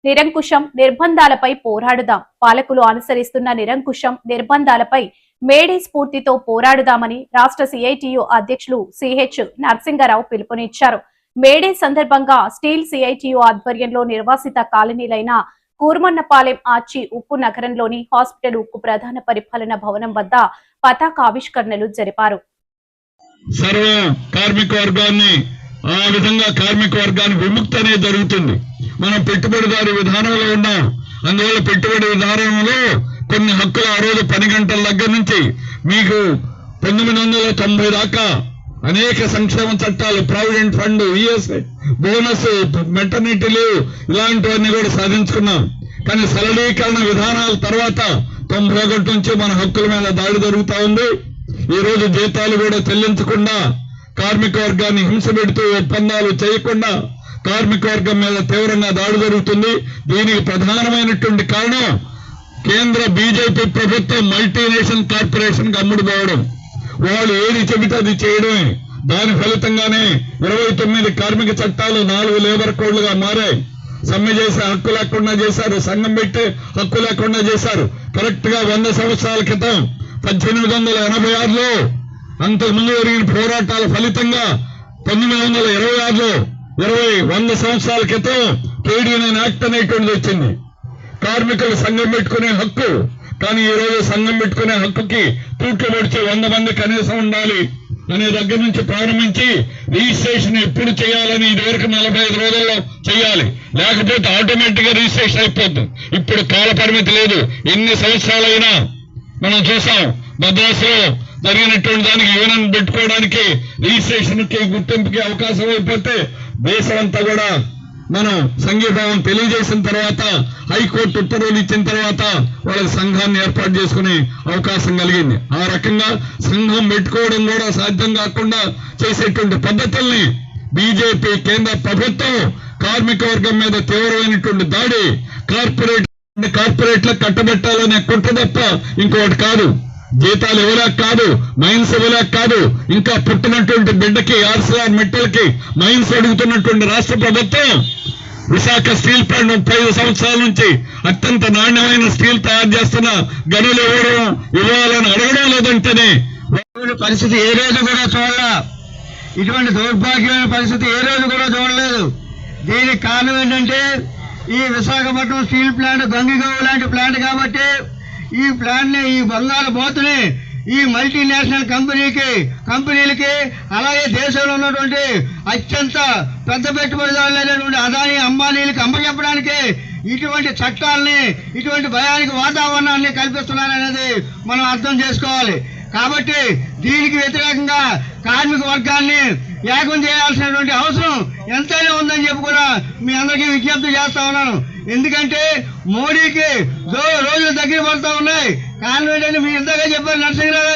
నిరంకుశం నిర్బంధాలపై పోరాడుదాం. పాలకులు అనుసరిస్తున్న నిరంకుశం నిర్బంధాలపై మేడే స్ఫూర్తితో పోరాడుదామని రాష్ట్ర సిఐటియు అధ్యక్షులు సిహెచ్ నరసింగరావు పిలుపునిచ్చారు. మేడే సందర్భంగా స్టీల్ సిఐటియు ఆధ్వర్యంలో నిర్వాసిత కాలనీలైన కూర్మన్నపాలెం ఆర్చి ఉక్కు నగరంలోని హాస్పిటల్ ఉక్కు ప్రధాన పరిపాలన భవనం వద్ద పతాక ఆవిష్కరణలు జరిపారు. సర్వ కార్మిక వర్గాన్ని ఆ విధంగా కార్మిక వర్గానికి విముక్తి అనేది జరుగుతుంది. మనం పెట్టుబడిదారు విధానంలో ఉన్నాం. అందువల్ల పెట్టుబడి విధానంలో కొన్ని హక్కులు ఆ రోజు 10 గంటల దగ్గర నుంచి మీకు 1990 దాకా అనేక సంక్షేమ చట్టాలు, provident fund, ESI, bonus, maternity leave ఇలాంటివన్నీ కూడా సాధించుకున్నాం. కానీ సరళీకరణ విధానాల తర్వాత 91 నుంచి మన హక్కుల మీద దాడి జరుగుతా ఉంది. ఈ రోజు జీతాలు కూడా చెల్లించకుండా కార్మిక వర్గాన్ని హింస పెడుతూ ఒప్పందాలు చేయకుండా కార్మిక వర్గం మీద తీవ్రంగా దాడి జరుగుతుంది. దీనికి ప్రధానమైనటువంటి కారణం కేంద్ర బీజేపీ ప్రభుత్వం మల్టీనేషనల్ కార్పొరేషన్ కి అమ్ముడుపోవడం. వాళ్ళు ఏది చెబితే అది చేయడమే. దాని ఫలితంగానే 29 కార్మిక చట్టాలు 4 లేబర్ కోడ్లుగా మారాయి. సమ్మె చేసే హక్కు లేకుండా చేశారు, సంఘం పెట్టే హక్కు లేకుండా చేశారు. కరెక్ట్ గా 100 సంవత్సరాల క్రితం 1886లో అంతకుముందు జరిగిన పోరాటాల ఫలితంగా 1926లో 100 సంవత్సరాల క్రితం ట్రేడ్ యూనియన్ యాక్ట్ అనేటువంటిది వచ్చింది. కార్మికులు సంఘం పెట్టుకునే హక్కు. కానీ ఈ రోజు సంఘం పెట్టుకునే హక్కుకి తూట్లు పొడిచి 100 మంది కనీసం ఉండాలి అనే దగ్గర నుంచి ప్రారంభించి రిజిస్ట్రేషన్ ఎప్పుడు చేయాలని ఇదివరకు 45 రోజుల్లో చేయాలి, లేకపోతే ఆటోమేటిక్ గా రిజిస్ట్రేషన్ అయిపోతుంది. ఇప్పుడు కాల పరిమితి లేదు. ఎన్ని సంవత్సరాలైనా మనం చూసాం. మద్రాసులో జరిగినటువంటి దానికి యూనియన్ పెట్టుకోవడానికి రిజిస్ట్రేషన్ కి గుర్తింపుకి అవకాశం అయిపోతే దేశం అంతా కూడా మనం సంఘీభావం తెలియజేసిన తర్వాత హైకోర్టు ఉత్తర్వులు ఇచ్చిన తర్వాత వాళ్ళకి సంఘాన్ని ఏర్పాటు చేసుకునే అవకాశం కలిగింది. ఆ రకంగా సంఘం పెట్టుకోవడం కూడా సాధ్యం కాకుండా చేసేటువంటి పద్ధతుల్ని బీజేపీ కేంద్ర ప్రభుత్వం కార్మిక వర్గం మీద తీవ్రమైనటువంటి దాడి, కార్పొరేట్లకు కట్టబెట్టాలనే కుట్ర తప్ప ఇంకొకటి కాదు. జీతాలు ఇవ్వలేక కాదు, మైన్స్ ఇవ్వలేక కాదు, ఇంకా పుట్టినటువంటి బిడ్డకి ఆర్సీఆర్ మెట్టలకి మైన్స్ అడుగుతున్నటువంటి రాష్ట్ర ప్రభుత్వం విశాఖ స్టీల్ ప్లాంట్ 35 సంవత్సరాల నుంచి అత్యంత నాణ్యమైన స్టీల్ తయారు చేస్తున్న గనులు ఇవ్వాలని అడగడం లేదంటేనే పరిస్థితి ఏ రోజు కూడా చూడాల. ఇటువంటి దౌర్భాగ్యమైన పరిస్థితి ఏ రోజు కూడా చూడలేదు. దీనికి కారణం ఏంటంటే ఈ విశాఖపట్నం స్టీల్ ప్లాంట్ గంగిగోవు లాంటి ప్లాంట్ కాబట్టి ఈ ప్లాంట్ ని, ఈ బంగారు బోతుని ఈ మల్టీనేషనల్ కంపెనీలకి అలాగే దేశంలో ఉన్నటువంటి అత్యంత పెద్ద పెట్టుబడిదారులైనటువంటి అదానీ, అంబానీలకి అమ్మచెప్పడానికి ఇటువంటి చట్టాలని, ఇటువంటి భయానికి వాతావరణాన్ని కల్పిస్తున్నారనేది మనం అర్థం చేసుకోవాలి. కాబట్టి దీనికి వ్యతిరేకంగా కార్మిక వర్గాన్ని ఏకం చేయాల్సినటువంటి అవసరం ఎంతైనా ఉందని చెప్పి కూడా మీ అందరికీ విజ్ఞప్తి చేస్తా ఉన్నాను. ఎందుకంటే మోడీకి రోజులు దగ్గర పడుతూ ఉన్నాయి. కారణం ఏంటంటే మీరు ఇంతగా చెప్పారు నరసింహరావు.